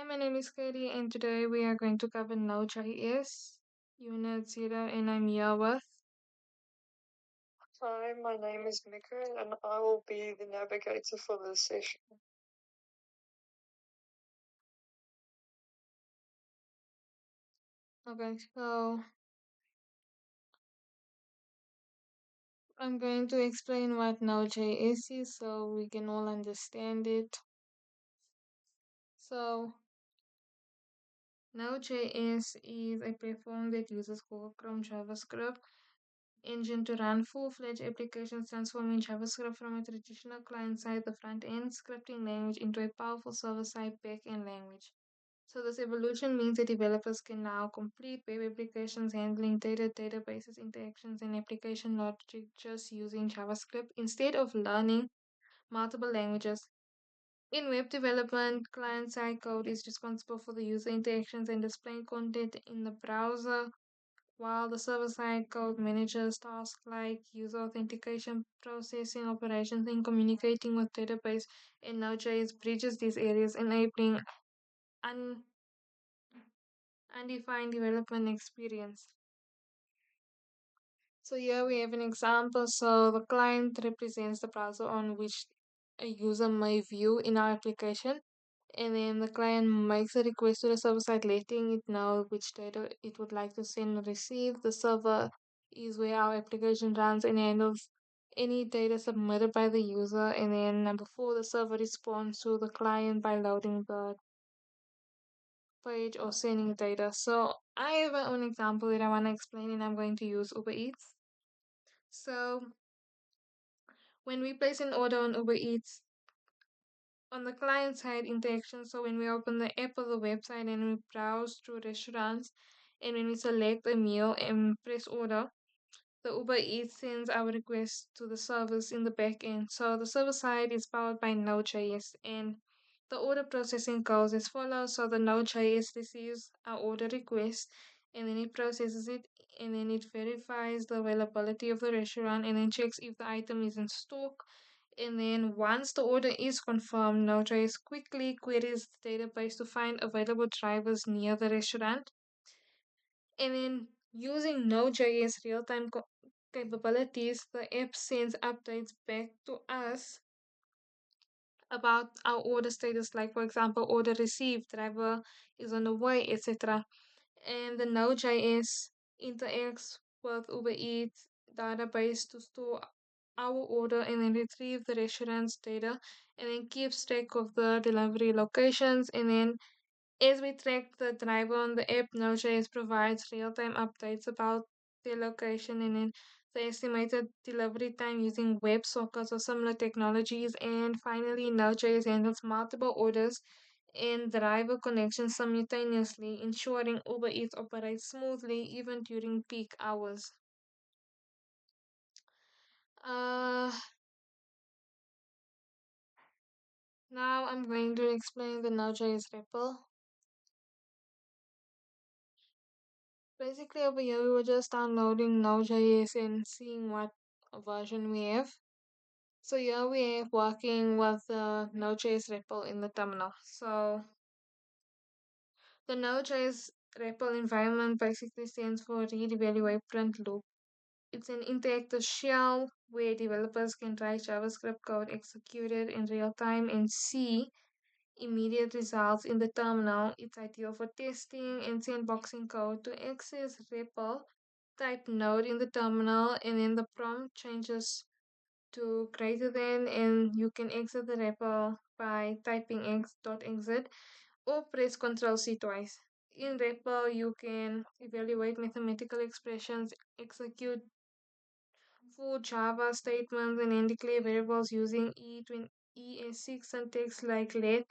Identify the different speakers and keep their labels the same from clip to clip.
Speaker 1: My name is Katie, and today we are going to cover Node.js, Unit 0, and I'm here with.
Speaker 2: Hi, my name is Mika and I will be the navigator for this session.
Speaker 1: Okay, so I'm going to explain what Node.js is so we can all understand it. So, Node.js is a platform that uses Google Chrome JavaScript engine to run full-fledged applications, transforming JavaScript from a traditional client-side, the front-end scripting language, into a powerful server-side back-end language. So this evolution means that developers can now complete web applications handling data, databases, interactions, and application logic just using JavaScript instead of learning multiple languages. In web development, client-side code is responsible for the user interactions and displaying content in the browser, while the server-side code manages tasks like user authentication, processing operations, and communicating with database. And Node.js bridges these areas, enabling un undefined development experience. So here we have an example. So the client represents the browser on which a user may view in our application. And then the client makes a request to the server side, letting it know which data it would like to send or receive. The server is where our application runs and handles any data submitted by the user. And then number four, the server responds to the client by loading the page or sending data. So I have an example that I want to explain, and I'm going to use Uber Eats. So when we place an order on Uber Eats, on the client side interaction, so when we open the app or the website and we browse through restaurants, and when we select a meal and press order, the Uber Eats sends our request to the service in the back end. So the server side is powered by Node.js, and the order processing goes as follows. So the Node.js receives our order request, and then it processes it, and then it verifies the availability of the restaurant, and then checks if the item is in stock. And then once the order is confirmed, Node.js quickly queries the database to find available drivers near the restaurant. And then using Node.js real-time capabilities, the app sends updates back to us about our order status, like for example, order received, driver is on the way, etc. And the Node.js interacts with Uber Eats database to store our order and then retrieve the restaurant's data and then keeps track of the delivery locations. And then as we track the driver on the app, Node.js provides real-time updates about their location and then the estimated delivery time using WebSockets or similar technologies. And finally, Node.js handles multiple orders and driver connections simultaneously, ensuring Uber Eats operates smoothly even during peak hours. Uh, Now I'm going to explain the Node.js REPL. Basically, over here we were just downloading Node.js and seeing what version we have. So here we have working with the Node.js REPL in the terminal. So the Node.js REPL environment basically stands for read, evaluate, print loop. It's an interactive shell where developers can write JavaScript code executed in real time and see immediate results in the terminal. It's ideal for testing and sandboxing code. To access REPL, type node in the terminal and then the prompt changes to greater than, and you can exit the REPL by typing x.exit or press Ctrl C twice. In REPL, you can evaluate mathematical expressions, execute full Java statements, and then declare variables using ES6 syntax like let,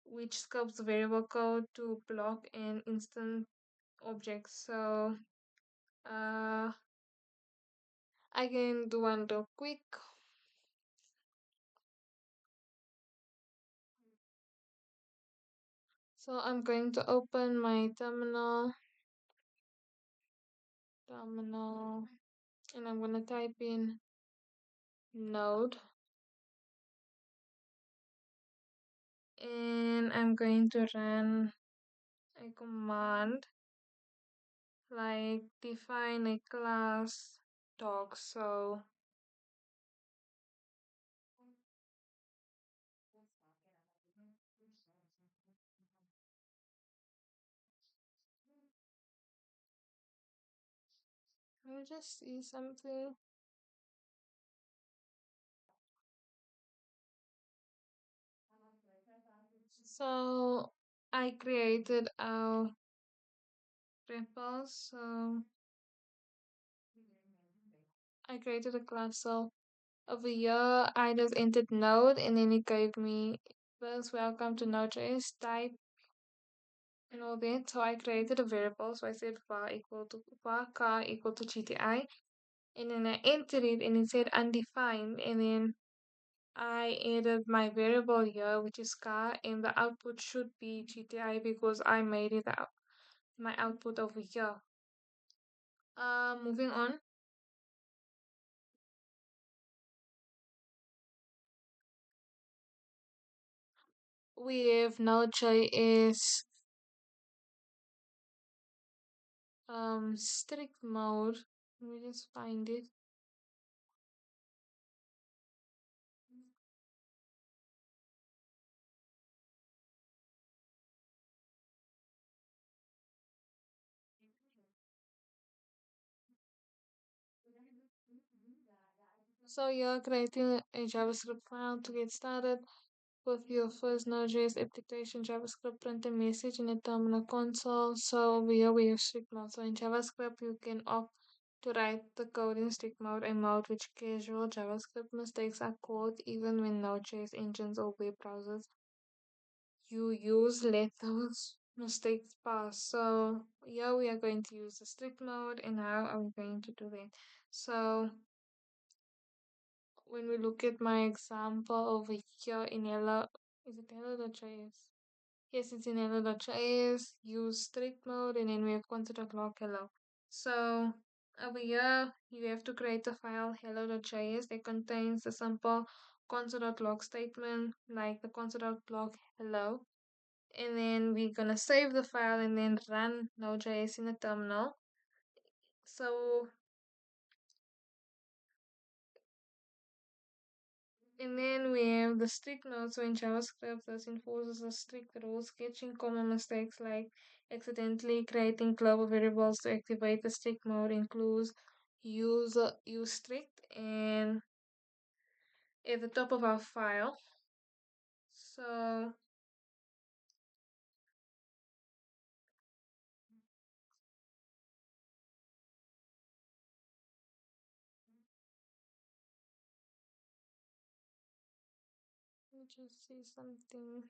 Speaker 1: which scopes variable code to block and instant objects. So uh, I can do one real quick. So I'm going to open my terminal, and I'm going to type in node and I'm going to run a command like define a class dog. So let me just see something. So I created our repos. So I created a class. So over here, I just entered Node, and then it gave me this welcome to Node.js type and all that. So I created a variable. So I said var car equal to GTI, and then I entered it, and it said undefined, and then I added my variable here, which is car, and the output should be GTI because I made it out my output over here. Moving on, we have Node.js strict mode. Let me just find it. So you're creating a JavaScript file to get started with your first Node.js application. JavaScript print a message in a terminal console. So over here we have strict mode. So in JavaScript you can opt to write the code in strict mode, a mode which casual JavaScript mistakes are caught even when Node.js engines or web browsers you use let those mistakes pass. So here we are going to use the strict mode, and how are we going to do that? So when we look at my example over here in hello, is it hello.js? Yes, it's in hello.js, use strict mode, and then we have console.log hello. So over here, you have to create a file hello.js that contains a simple console.log statement like the console.log hello. And then we're gonna save the file and then run Node.js in the terminal. So and then we have the strict mode. So in JavaScript, this enforces a strict rule, sketching common mistakes like accidentally creating global variables to activate the strict mode includes use strict and at the top of our file. So let me just see something.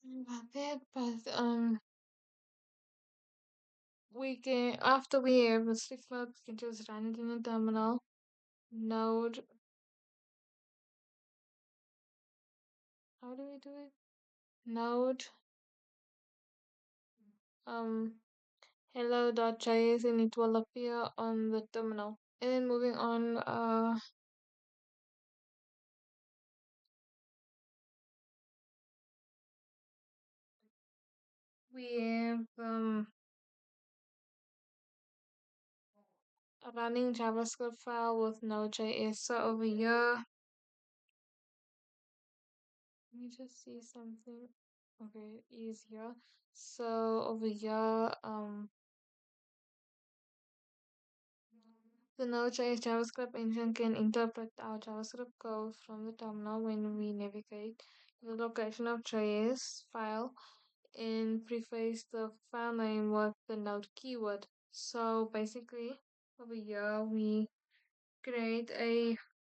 Speaker 1: Sorry about that, but we can after we have the strict mode, we can just run it in the terminal. Node, how do we do it? Node um hello.js, and it will appear on the terminal. And then moving on, we have a running JavaScript file with Node.js. So over here, let me just see something. Okay, easier. So over here, the Node.js JavaScript engine can interpret our JavaScript code from the terminal when we navigate to the location of JS file and preface the file name with the node keyword. So basically, over here we create a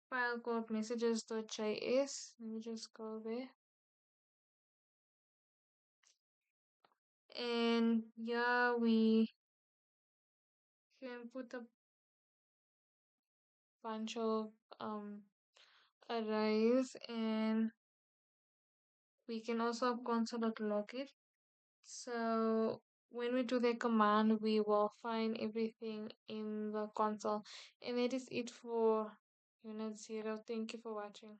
Speaker 1: file called messages.js. Let me just go there. And yeah, we can put a bunch of arrays, and we can also console.log it. So When we do the command, we will find everything in the console. And that is it for Unit 0. Thank you for watching.